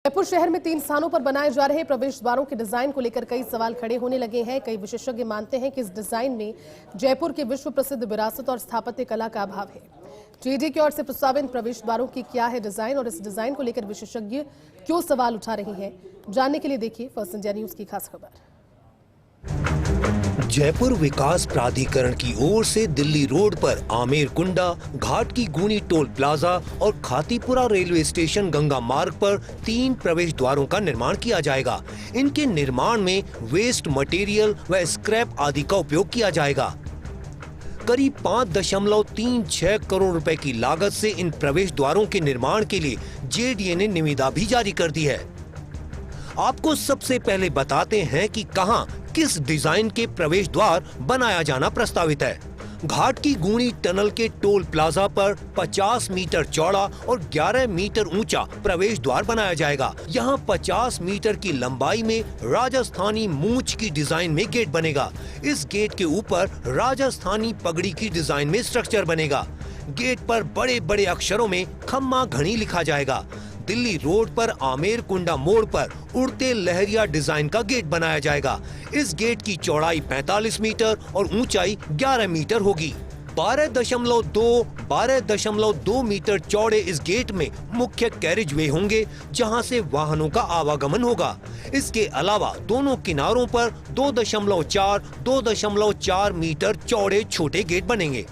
जयपुर शहर में 3 स्थानों पर बनाए जा रहे प्रवेश द्वारों के डिजाइन को लेकर कई सवाल खड़े होने लगे हैं। कई विशेषज्ञ मानते हैं कि इस डिजाइन में जयपुर के विश्व प्रसिद्ध विरासत और स्थापत्य कला का अभाव है। जेडीए की ओर से प्रस्तावित प्रवेश द्वारों की क्या है डिजाइन और इस डिजाइन को लेकर विशेषज्ञ क्यों सवाल उठा रहे हैं, जानने के लिए देखिए फर्स्ट इंडिया न्यूज की खास खबर। जयपुर विकास प्राधिकरण की ओर से दिल्ली रोड पर आमेर कुंडा, घाट की गूनी टोल प्लाजा और खातीपुरा रेलवे स्टेशन गंगा मार्ग पर 3 प्रवेश द्वारों का निर्माण किया जाएगा। इनके निर्माण में वेस्ट मटेरियल व स्क्रैप आदि का उपयोग किया जाएगा। करीब 5.36 करोड़ रुपए की लागत से इन प्रवेश द्वारों के निर्माण के लिए जेडीए ने निविदा भी जारी कर दी है। आपको सबसे पहले बताते हैं कि कहां किस डिजाइन के प्रवेश द्वार बनाया जाना प्रस्तावित है। घाट की गूणी टनल के टोल प्लाजा पर 50 मीटर चौड़ा और 11 मीटर ऊंचा प्रवेश द्वार बनाया जाएगा। यहां 50 मीटर की लंबाई में राजस्थानी मूंछ की डिजाइन में गेट बनेगा। इस गेट के ऊपर राजस्थानी पगड़ी की डिजाइन में स्ट्रक्चर बनेगा। गेट पर बड़े बड़े अक्षरों में खम्मा घड़ी लिखा जाएगा। दिल्ली रोड पर आमेर कुंडा मोड़ पर उड़ते लहरिया डिजाइन का गेट बनाया जाएगा। इस गेट की चौड़ाई 45 मीटर और ऊंचाई 11 मीटर होगी। 12.2 मीटर चौड़े इस गेट में मुख्य कैरिज वे होंगे, जहां से वाहनों का आवागमन होगा। इसके अलावा दोनों किनारों पर 2.4 मीटर चौड़े छोटे गेट बनेंगे।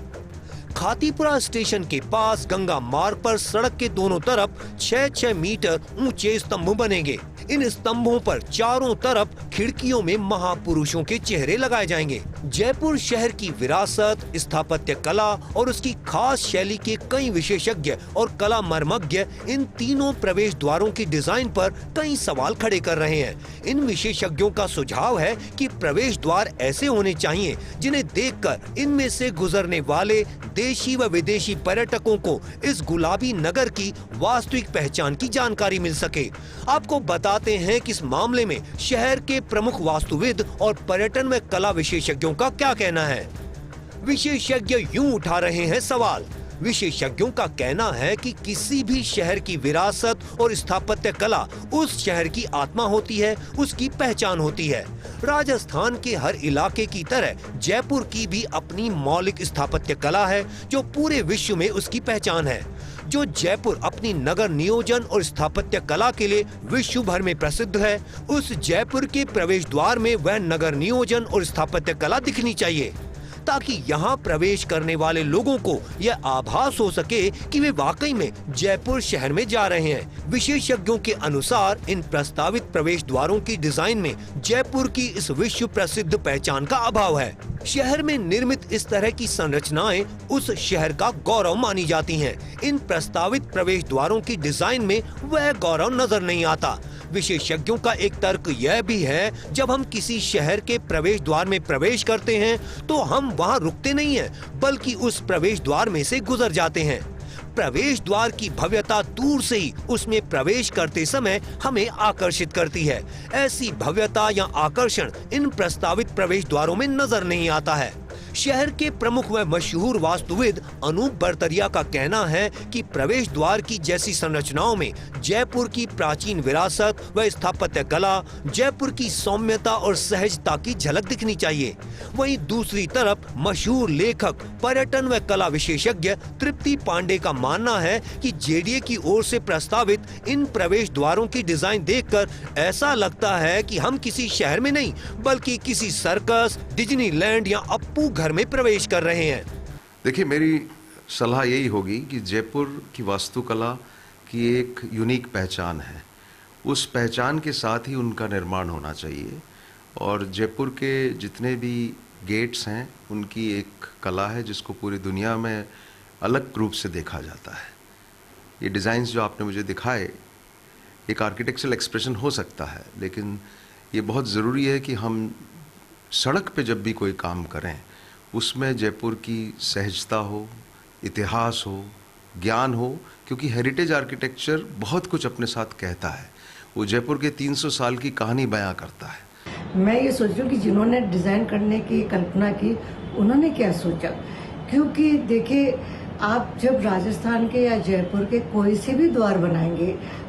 खातीपुरा स्टेशन के पास गंगा मार्ग पर सड़क के दोनों तरफ 6-6 मीटर ऊंचे स्तंभ बनेंगे। इन स्तंभों पर चारों तरफ खिड़कियों में महापुरुषों के चेहरे लगाए जाएंगे। जयपुर शहर की विरासत, स्थापत्य कला और उसकी खास शैली के कई विशेषज्ञ और कला मर्मज्ञ इन तीनों प्रवेश द्वारों की डिजाइन पर कई सवाल खड़े कर रहे हैं। इन विशेषज्ञों का सुझाव है कि प्रवेश द्वार ऐसे होने चाहिए जिन्हें देखकर इनमें से गुजरने वाले देशी व विदेशी पर्यटकों को इस गुलाबी नगर की वास्तविक पहचान की जानकारी मिल सके। आपको बताते हैं कि इस मामले में शहर के प्रमुख वास्तुविद और पर्यटन व कला विशेषज्ञों का क्या कहना है। विशेषज्ञ यूं उठा रहे हैं सवाल। विशेषज्ञों का कहना है कि किसी भी शहर की विरासत और स्थापत्य कला उस शहर की आत्मा होती है, उसकी पहचान होती है। राजस्थान के हर इलाके की तरह जयपुर की भी अपनी मौलिक स्थापत्य कला है, जो पूरे विश्व में उसकी पहचान है। जो जयपुर अपनी नगर नियोजन और स्थापत्य कला के लिए विश्व भर में प्रसिद्ध है, उस जयपुर के प्रवेश द्वार में वह नगर नियोजन और स्थापत्य कला दिखनी चाहिए, ताकि यहाँ प्रवेश करने वाले लोगों को यह आभास हो सके कि वे वाकई में जयपुर शहर में जा रहे हैं। विशेषज्ञों के अनुसार इन प्रस्तावित प्रवेश द्वारों की डिजाइन में जयपुर की इस विश्व प्रसिद्ध पहचान का अभाव है। शहर में निर्मित इस तरह की संरचनाएं उस शहर का गौरव मानी जाती हैं। इन प्रस्तावित प्रवेश द्वारों की डिजाइन में वह गौरव नजर नहीं आता। विशेषज्ञों का एक तर्क यह भी है, जब हम किसी शहर के प्रवेश द्वार में प्रवेश करते हैं तो हम वहां रुकते नहीं हैं, बल्कि उस प्रवेश द्वार में से गुजर जाते हैं। प्रवेश द्वार की भव्यता दूर से ही उसमें प्रवेश करते समय हमें आकर्षित करती है। ऐसी भव्यता या आकर्षण इन प्रस्तावित प्रवेश द्वारों में नजर नहीं आता है। शहर के प्रमुख व मशहूर वास्तुविद अनूप बरतरिया का कहना है कि प्रवेश द्वार की जैसी संरचनाओं में जयपुर की प्राचीन विरासत व स्थापत्य कला, जयपुर की सौम्यता और सहजता की झलक दिखनी चाहिए। वहीं दूसरी तरफ मशहूर लेखक, पर्यटन व कला विशेषज्ञ तृप्ति पांडे का मानना है कि जेडीए की ओर से प्रस्तावित इन प्रवेश द्वारों की डिजाइन देखकर ऐसा लगता है कि हम किसी शहर में नहीं, बल्कि किसी सर्कस, डिज्नीलैंड या अप्पू घर में प्रवेश कर रहे हैं। देखिए, मेरी सलाह यही होगी कि जयपुर की वास्तुकला की एक यूनिक पहचान है। उस पहचान के साथ ही उनका निर्माण होना चाहिए। और जयपुर के जितने भी गेट्स हैं, उनकी एक कला है जिसको पूरी दुनिया में अलग रूप से देखा जाता है। ये डिज़ाइंस जो आपने मुझे दिखाए, एक आर्किटेक्चरल एक्सप्रेशन हो सकता है, लेकिन ये बहुत ज़रूरी है कि हम सड़क पे जब भी कोई काम करें उसमें जयपुर की सहजता हो, इतिहास हो, ज्ञान हो, क्योंकि हेरिटेज आर्किटेक्चर बहुत कुछ अपने साथ कहता है। वो जयपुर के 300 साल की कहानी बयां करता है। मैं ये सोच रही हूँ कि जिन्होंने डिज़ाइन करने की कल्पना की, उन्होंने क्या सोचा, क्योंकि देखिए आप जब राजस्थान के या जयपुर के कोई से भी द्वार बनाएंगे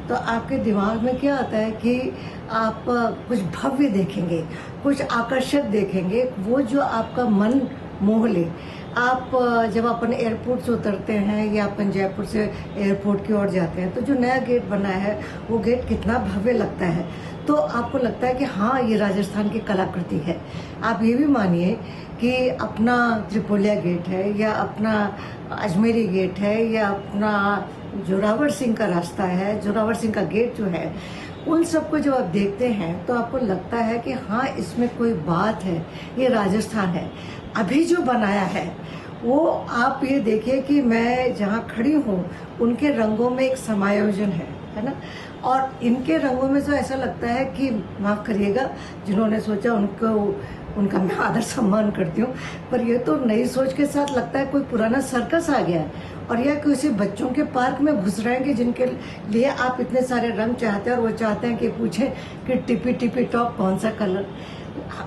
तो आपके दिमाग में क्या आता है कि आप कुछ भव्य देखेंगे, कुछ आकर्षक देखेंगे, वो जो आपका मन मोह ले। आप जब अपन एयरपोर्ट से उतरते हैं या अपन जयपुर से एयरपोर्ट की ओर जाते हैं तो जो नया गेट बना है वो गेट कितना भव्य लगता है, तो आपको लगता है कि हाँ ये राजस्थान की कलाकृति है। आप ये भी मानिए कि अपना त्रिपोलिया गेट है या अपना अजमेरी गेट है या अपना जोरावर सिंह का रास्ता है, जोरावर सिंह का गेट जो है, उन सबको जब आप देखते हैं तो आपको लगता है कि हाँ इसमें कोई बात है, ये राजस्थान है। अभी जो बनाया है वो आप ये देखिए कि मैं जहाँ खड़ी हूँ उनके रंगों में एक समायोजन है ना, और इनके रंगों में तो ऐसा लगता है कि माफ़ करिएगा जिन्होंने सोचा उनका मैं आदर सम्मान करती हूँ, पर ये तो नई सोच के साथ लगता है कोई पुराना सर्कस आ गया है और यह किसी बच्चों के पार्क में घुस रहे हैं कि जिनके लिए आप इतने सारे रंग चाहते हैं और वो चाहते हैं कि पूछें कि टिपी टिपी टॉप कौन सा कलर।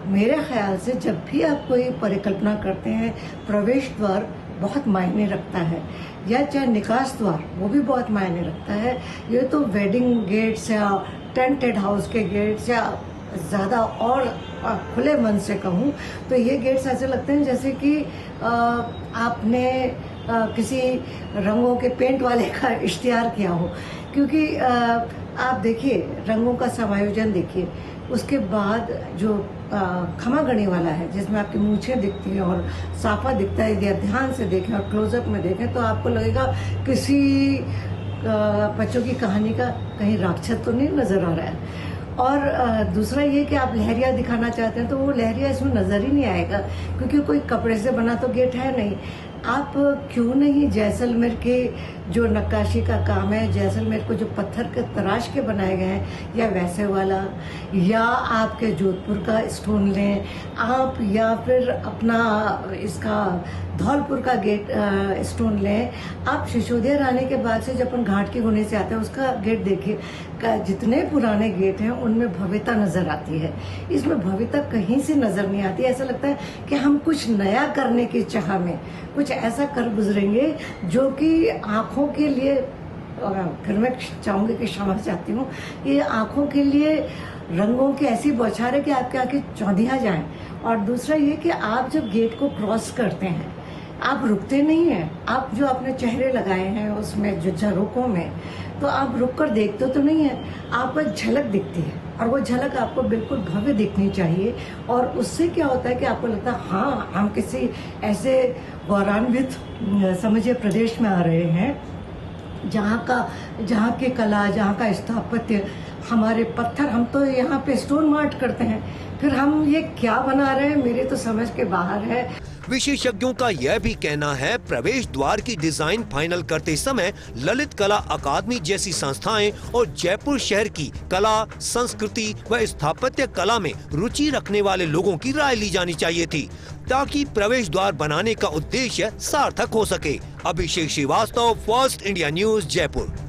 मेरे ख्याल से जब भी आप कोई परिकल्पना करते हैं प्रवेश द्वार बहुत मायने रखता है, या चाहे निकास द्वार वो भी बहुत मायने रखता है। ये तो वेडिंग गेट्स या टेंटेड हाउस के गेट्स या ज़्यादा और खुले मन से कहूँ तो ये गेट्स ऐसे लगते हैं जैसे कि आपने किसी रंगों के पेंट वाले का इश्तिहार किया हो, क्योंकि आप देखिए रंगों का समायोजन देखिए, उसके बाद जो खमागणी वाला है जिसमें आपकी मूछें दिखती हैं और साफा दिखता है, यदि ध्यान से देखें और क्लोजअप में देखें तो आपको लगेगा किसी बच्चों की कहानी का कहीं राक्षस तो नहीं नजर आ रहा है। और दूसरा ये कि आप लहरिया दिखाना चाहते हैं तो वो लहरिया इसमें नजर ही नहीं आएगा, क्योंकि कोई कपड़े से बना तो गेट है नहीं। आप क्यों नहीं जैसलमेर के जो नक्काशी का काम है, जैसलमेर को जो पत्थर के तराश के बनाए गए हैं, या वैसे वाला, या आपके जोधपुर का स्टोन लें आप, या फिर अपना इसका धौलपुर का गेट स्टोन लें आप। सिसोदिया रानी के बाद से जब अपन घाट की गुने से आते हैं उसका गेट देखिए, जितने पुराने गेट हैं उनमें भव्यता नजर आती है, इसमें भव्यता कहीं से नजर नहीं आती। ऐसा लगता है कि हम कुछ नया करने की चाह में कुछ ऐसा कर गुजरेंगे जो कि आंखों के लिए, फिर मैं चाहूंगी कि क्षमा चाहती हूँ, ये आंखों के लिए रंगों की ऐसी बौछार है कि आपके आंखें चौंधिया जाएं। और दूसरा ये कि आप जब गेट को क्रॉस करते हैं आप रुकते नहीं हैं, आप जो अपने चेहरे लगाए हैं उसमें जो झरोकों में, तो आप रुक कर देखते तो नहीं है, आपको एक झलक दिखती है और वो झलक आपको बिल्कुल भव्य दिखनी चाहिए। और उससे क्या होता है कि आपको लगता है हाँ हम किसी ऐसे गौरवान्वित समझिए प्रदेश में आ रहे हैं जहाँ की कला, जहाँ का स्थापत्य, हमारे पत्थर, हम तो यहाँ पे स्टोन मार्ट करते हैं, फिर हम ये क्या बना रहे हैं मेरे तो समझ के बाहर है। विशेषज्ञों का यह भी कहना है प्रवेश द्वार की डिजाइन फाइनल करते समय ललित कला अकादमी जैसी संस्थाएं और जयपुर शहर की कला, संस्कृति व स्थापत्य कला में रुचि रखने वाले लोगों की राय ली जानी चाहिए थी, ताकि प्रवेश द्वार बनाने का उद्देश्य सार्थक हो सके। Abhishek Srivastava, First India News, Jaipur.